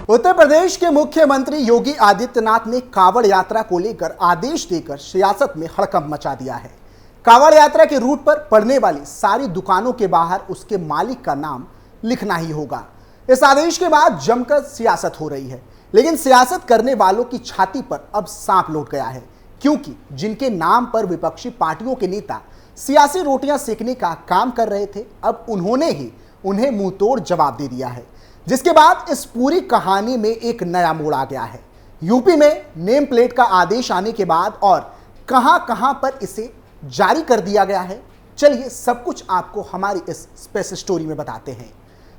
उत्तर प्रदेश के मुख्यमंत्री योगी आदित्यनाथ ने कांवड़ यात्रा को लेकर आदेश देकर सियासत में हड़कंप मचा दिया है। कांवड़ यात्रा के रूट पर पड़ने वाली सारी दुकानों के बाहर उसके मालिक का नाम लिखना ही होगा। इस आदेश के बाद जमकर सियासत हो रही है, लेकिन सियासत करने वालों की छाती पर अब सांप लौट गया है, क्योंकि जिनके नाम पर विपक्षी पार्टियों के नेता सियासी रोटियां सेकने का काम कर रहे थे, अब उन्होंने ही उन्हें मुंहतोड़ जवाब दे दिया है, जिसके बाद इस पूरी कहानी में एक नया मोड़ आ गया है। यूपी में नेम प्लेट का आदेश आने के बाद और कहां पर इसे जारी कर दिया गया है, चलिए सब कुछ आपको हमारी इस स्पेशल स्टोरी में बताते हैं।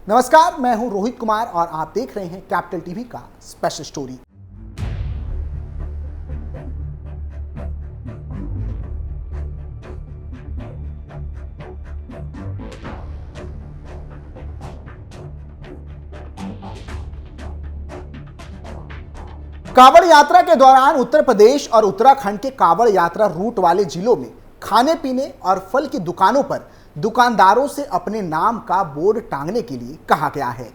नमस्कार, मैं हूं रोहित कुमार और आप देख रहे हैं कैपिटल टीवी का स्पेशल स्टोरी। कांवड़ यात्रा के दौरान उत्तर प्रदेश और उत्तराखंड के कांवड़ यात्रा रूट वाले जिलों में खाने पीने और फल की दुकानों पर दुकानदारों से अपने नाम का बोर्ड टांगने के लिए कहा गया है।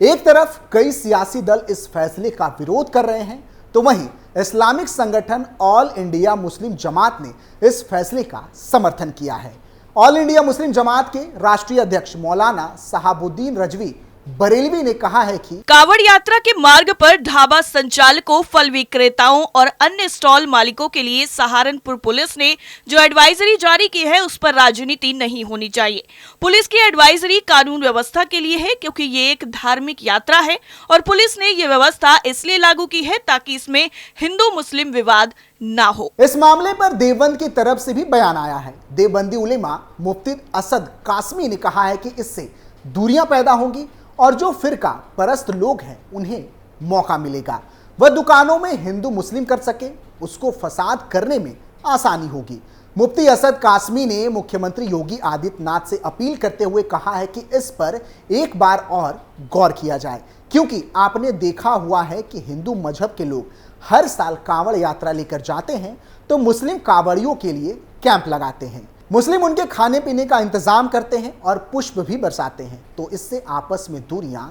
एक तरफ कई सियासी दल इस फैसले का विरोध कर रहे हैं, तो वहीं इस्लामिक संगठन ऑल इंडिया मुस्लिम जमात ने इस फैसले का समर्थन किया है। ऑल इंडिया मुस्लिम जमात के राष्ट्रीय अध्यक्ष मौलाना साहबुद्दीन रजवी बरेलवी ने कहा है कि कांवड़ यात्रा के मार्ग पर ढाबा संचालकों, फल विक्रेताओं और अन्य स्टॉल मालिकों के लिए सहारनपुर पुलिस ने जो एडवाइजरी जारी की है, उस पर राजनीति नहीं होनी चाहिए। पुलिस की एडवाइजरी कानून व्यवस्था के लिए है, क्योंकि ये एक धार्मिक यात्रा है और पुलिस ने ये व्यवस्था इसलिए लागू की है ताकि इसमें हिंदू मुस्लिम विवाद ना हो। इस मामले पर देवबंद की तरफ से भी बयान आया है। देवबंदी उलेमा मुफ्ती असद कासमी ने कहा है कि इससे दूरियां पैदा होंगी और जो फिरका परस्त लोग हैं उन्हें मौका मिलेगा, वह दुकानों में हिंदू मुस्लिम कर सके, उसको फसाद करने में आसानी होगी। मुफ्ती असद कासमी ने मुख्यमंत्री योगी आदित्यनाथ से अपील करते हुए कहा है कि इस पर एक बार और गौर किया जाए, क्योंकि आपने देखा हुआ है कि हिंदू मजहब के लोग हर साल कांवड़ यात्रा लेकर जाते हैं तो मुस्लिम कांवड़ियों के लिए कैंप लगाते हैं। मुस्लिम उनके खाने पीने का इंतजाम करते हैं और पुष्प भी बरसाते हैं, तो इससे आपस में दूरियां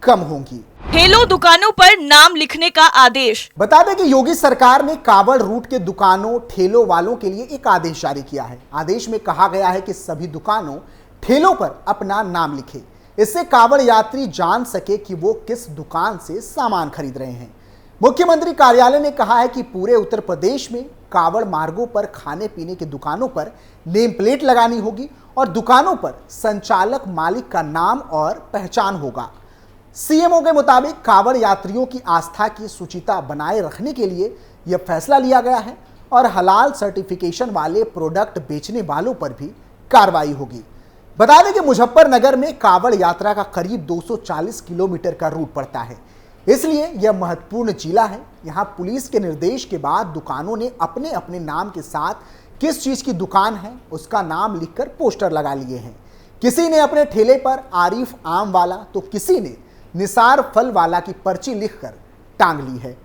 कम होंगी। ठेलों दुकानों पर नाम लिखने का आदेश। बता दें कि योगी सरकार ने कांवड़ रूट के दुकानों ठेलों वालों के लिए एक आदेश जारी किया है। आदेश में कहा गया है कि सभी दुकानों ठेलों पर अपना नाम लिखे। इससे कांवड़ यात्री जान सके कि वो किस दुकान से सामान खरीद रहे हैं। मुख्यमंत्री कार्यालय ने कहा है कि पूरे उत्तर प्रदेश में कांवड़ मार्गों पर खाने पीने की दुकानों पर नेम प्लेट लगानी होगी और दुकानों पर संचालक मालिक का नाम और पहचान होगा। सीएमओ के मुताबिक कांवड़ यात्रियों की आस्था की सूचिता बनाए रखने के लिए यह फैसला लिया गया है और हलाल सर्टिफिकेशन वाले प्रोडक्ट बेचने वालों पर भी कार्रवाई होगी। बता दें कि मुजफ्फरनगर में कांवड़ यात्रा का करीब 240 किलोमीटर का रूट पड़ता है, इसलिए यह महत्वपूर्ण जिला है। यहाँ पुलिस के निर्देश के बाद दुकानों ने अपने अपने नाम के साथ किस चीज की दुकान है उसका नाम लिखकर पोस्टर लगा लिए हैं। किसी ने अपने ठेले पर आरिफ आम वाला तो किसी ने निसार फल वाला की पर्ची लिखकर टांग ली है।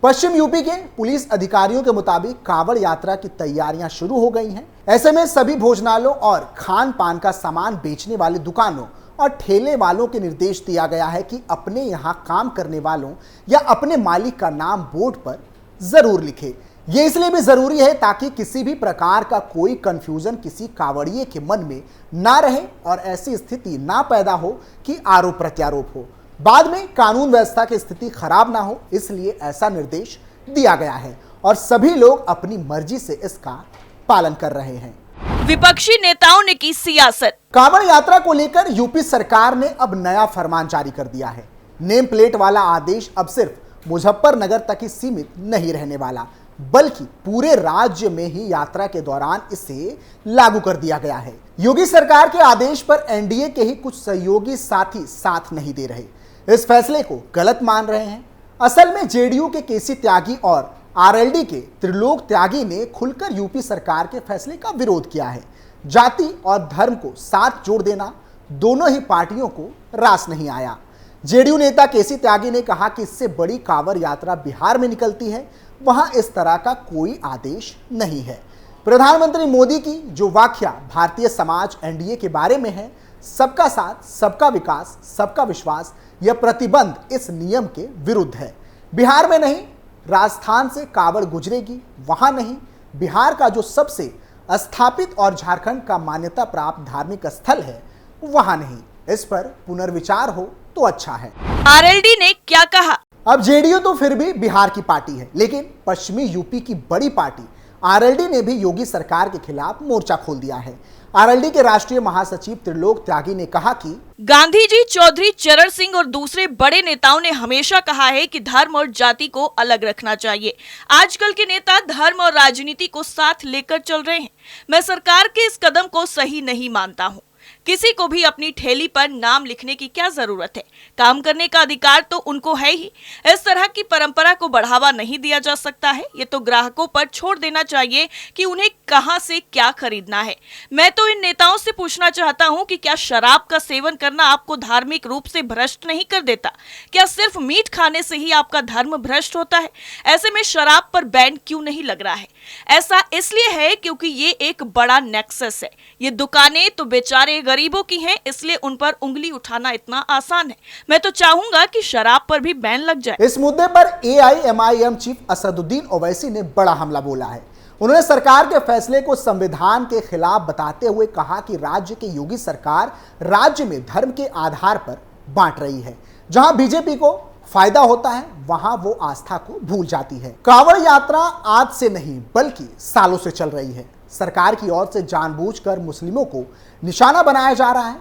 पश्चिम यूपी के पुलिस अधिकारियों के मुताबिक कांवड़ यात्रा की तैयारियां शुरू हो गई हैं। ऐसे में सभी भोजनालयों और खान पान का सामान बेचने वाली दुकानों और ठेले वालों के निर्देश दिया गया है कि अपने यहाँ काम करने वालों या अपने मालिक का नाम बोर्ड पर जरूर लिखे। ये इसलिए भी जरूरी है ताकि किसी भी प्रकार का कोई कंफ्यूजन किसी कांवड़िए के मन में ना रहे और ऐसी स्थिति ना पैदा हो कि आरोप प्रत्यारोप हो, बाद में कानून व्यवस्था की स्थिति खराब ना हो। इसलिए ऐसा निर्देश दिया गया है और सभी लोग अपनी मर्जी से इसका पालन कर रहे हैं। विपक्षी नेताओं ने की सियासत। कांवड़ यात्रा को लेकर यूपी सरकार ने अब नया फरमान जारी कर दिया है। नेम प्लेट वाला आदेश अब सिर्फ मुजफ्फरनगर तक ही सीमित नहीं रहने वाला, बल्कि पूरे राज्य में ही यात्रा के दौरान इसे लागू कर दिया गया है। योगी सरकार के आदेश पर एनडीए के ही कुछ सहयोगी साथी साथ नहीं दे रहे, इस फैसले को गलत मान रहे हैं। असल में जेडीयू के केसी त्यागी और आरएलडी के त्रिलोक त्यागी ने खुलकर यूपी सरकार के फैसले का विरोध किया है। जाति और धर्म को साथ जोड़ देना दोनों ही पार्टियों को रास नहीं आया। जेडीयू नेता केसी त्यागी ने कहा कि इससे बड़ी कांवड़ यात्रा बिहार में निकलती है, वहां इस तरह का कोई आदेश नहीं है। प्रधानमंत्री मोदी की जो व्याख्या भारतीय समाज एनडीए के बारे में है, सबका साथ, सबका विकास, सबका विश्वास, यह प्रतिबंध इस नियम के विरुद्ध है। बिहार में नहीं, राजस्थान से कावड़ गुजरेगी वहां नहीं, बिहार का जो सबसे स्थापित और झारखंड का मान्यता प्राप्त धार्मिक स्थल है वहां नहीं। इस पर पुनर्विचार हो तो अच्छा है। आरएलडी ने क्या कहा? अब जेडीयू तो फिर भी बिहार की पार्टी है, लेकिन पश्चिमी यूपी की बड़ी पार्टी आरएलडी ने भी योगी सरकार के खिलाफ मोर्चा खोल दिया है। आरएलडी के राष्ट्रीय महासचिव त्रिलोक त्यागी ने कहा कि गांधी जी, चौधरी चरण सिंह और दूसरे बड़े नेताओं ने हमेशा कहा है कि धर्म और जाति को अलग रखना चाहिए। आजकल के नेता धर्म और राजनीति को साथ लेकर चल रहे हैं। मैं सरकार के इस कदम को सही नहीं मानता हूं। किसी को भी अपनी ठेली पर नाम लिखने की क्या जरूरत है? काम करने का अधिकार तो उनको है ही। इस तरह की परंपरा को बढ़ावा नहीं दिया जा सकता है। ये तो ग्राहकों पर छोड़ देना चाहिए कि उन्हें कहां से क्या खरीदना है। मैं तो इन नेताओं से पूछना चाहता हूं कि क्या शराब का सेवन करना आपको धार्मिक रूप से भ्रष्ट नहीं कर देता? क्या सिर्फ मीट खाने से ही आपका धर्म भ्रष्ट होता है? ऐसे में शराब पर बैन क्यों नहीं लग रहा है? ऐसा इसलिए है क्योंकि ये एक बड़ा नेक्सस है। ये दुकानें तो बेचारे गरीबों की हैं, इसलिए उन पर उंगली उठाना इतना आसान है। मैं तो चाहूंगा कि शराब पर भी बैन लग जाए। इस मुद्दे पर एआईएमआईएम चीफ असदुद्दीन ओवैसी ने बड़ा हमला बोला है। उन्होंने सरकार के फैसले को संविधान के खिलाफ बताते हुए कहा कि राज्य की योगी सरकार राज्य में धर्म के आधार पर बांट रही है। जहां बीजेपी को फायदा होता है वहां वो आस्था को भूल जाती है। कांवड़ यात्रा आज से नहीं बल्कि सालों से चल रही है। सरकार की ओर से जानबूझकर मुस्लिमों को निशाना बनाया जा रहा है।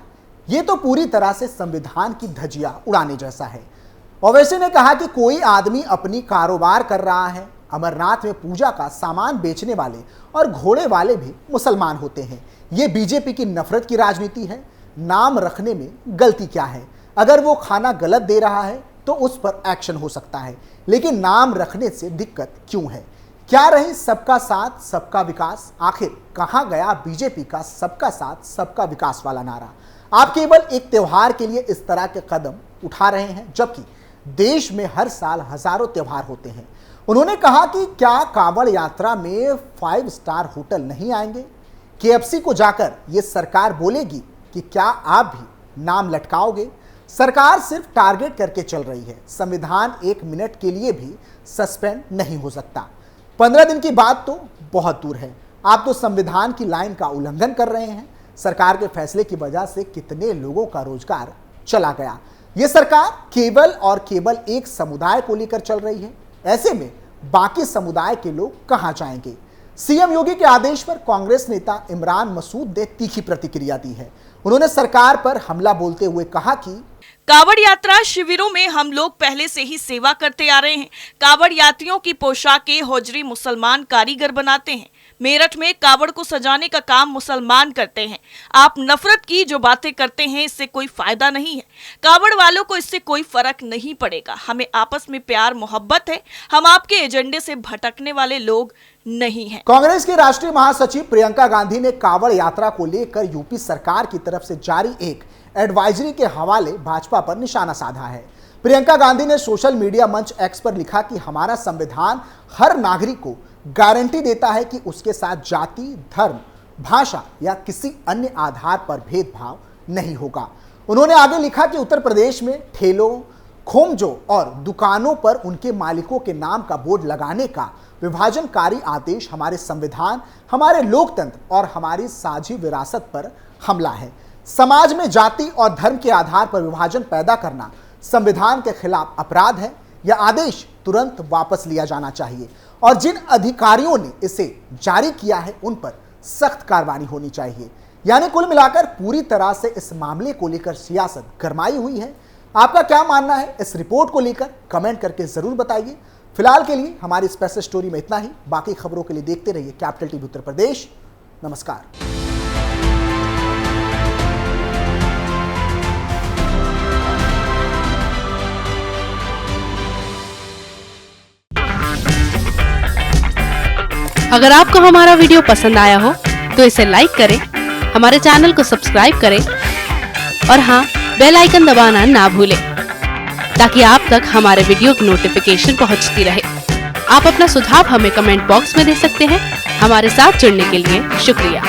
ये तो पूरी तरह से संविधान की धज्जियां उड़ाने जैसा है। ओवैसी ने कहा कि कोई आदमी अपनी कारोबार कर रहा है। अमरनाथ में पूजा का सामान बेचने वाले और घोड़े वाले भी मुसलमान होते हैं। ये बीजेपी की नफरत की राजनीति है। नाम रखने में गलती क्या है? अगर वो खाना गलत दे रहा है तो उस पर एक्शन हो सकता है, लेकिन नाम रखने से दिक्कत क्यों है? क्या रही सबका साथ सबका विकास? आखिर कहां गया बीजेपी का सबका साथ सबका विकास वाला नारा? आप केवल एक त्योहार के लिए इस तरह के कदम उठा रहे हैं, जबकि देश में हर साल हजारों त्योहार होते हैं। उन्होंने कहा कि क्या कांवड़ यात्रा में 5 स्टार होटल नहीं आएंगे? केएफसी को जाकर ये सरकार बोलेगी कि क्या आप भी नाम लटकाओगे? सरकार सिर्फ टारगेट करके चल रही है। संविधान 1 मिनट के लिए भी सस्पेंड नहीं हो सकता। 15 दिन की बात तो बहुत दूर है। आप तो संविधान की लाइन का उल्लंघन कर रहे हैं। सरकार के फैसले की वजह से कितने लोगों का रोजगार चला गया। यह सरकार केवल और केवल एक समुदाय को लेकर चल रही है। ऐसे में बाकी समुदाय के लोग कहां जाएंगे? सीएम योगी के आदेश पर कांग्रेस नेता इमरान मसूद ने तीखी प्रतिक्रिया दी है। उन्होंने सरकार पर हमला बोलते हुए कहा कि कावड़ यात्रा शिविरों में हम लोग पहले से ही सेवा करते आ रहे हैं। कावड़ यात्रियों की पोशाकें होजरी मुसलमान कारीगर बनाते हैं। मेरठ में कावड़ को सजाने का काम मुसलमान करते हैं। आप नफरत की जो बातें करते हैं इससे कोई फायदा नहीं है। कावड़ वालों को इससे कोई फर्क नहीं पड़ेगा। हमें आपस में प्यार मोहब्बत है। हम आपके एजेंडे से भटकने वाले लोग नहीं हैं। कांग्रेस की राष्ट्रीय महासचिव प्रियंका गांधी ने कावड़ यात्रा को लेकर यूपी सरकार की तरफ से जारी एक एडवाइजरी के हवाले भाजपा पर निशाना साधा है। प्रियंका गांधी ने सोशल मीडिया मंच एक्स पर लिखा कि हमारा संविधान हर नागरिक को गारंटी देता है कि उसके साथ जाति, धर्म, भाषा या किसी अन्य आधार पर भेदभाव नहीं होगा। उन्होंने आगे लिखा कि उत्तर प्रदेश में ठेलों, खोमजों और दुकानों पर उनके मालिकों के नाम का बोर्ड लगाने का विभाजनकारी आदेश हमारे संविधान, हमारे लोकतंत्र और हमारी साझी विरासत पर हमला है। समाज में जाति और धर्म के आधार पर विभाजन पैदा करना संविधान के खिलाफ अपराध है। यह आदेश तुरंत वापस लिया जाना चाहिए और जिन अधिकारियों ने इसे जारी किया है उन पर सख्त कार्रवाई होनी चाहिए। यानी कुल मिलाकर पूरी तरह से इस मामले को लेकर सियासत गरमाई हुई है। आपका क्या मानना है इस रिपोर्ट को लेकर? कमेंट करके जरूर बताइए। फिलहाल के लिए हमारी स्पेशल स्टोरी में इतना ही। बाकी खबरों के लिए देखते रहिए कैपिटल टीवी उत्तर प्रदेश। नमस्कार। अगर आपको हमारा वीडियो पसंद आया हो तो इसे लाइक करें, हमारे चैनल को सब्सक्राइब करें और हाँ, बेल आइकन दबाना ना भूलें ताकि आप तक हमारे वीडियो की नोटिफिकेशन पहुंचती रहे। आप अपना सुझाव हमें कमेंट बॉक्स में दे सकते हैं। हमारे साथ जुड़ने के लिए शुक्रिया।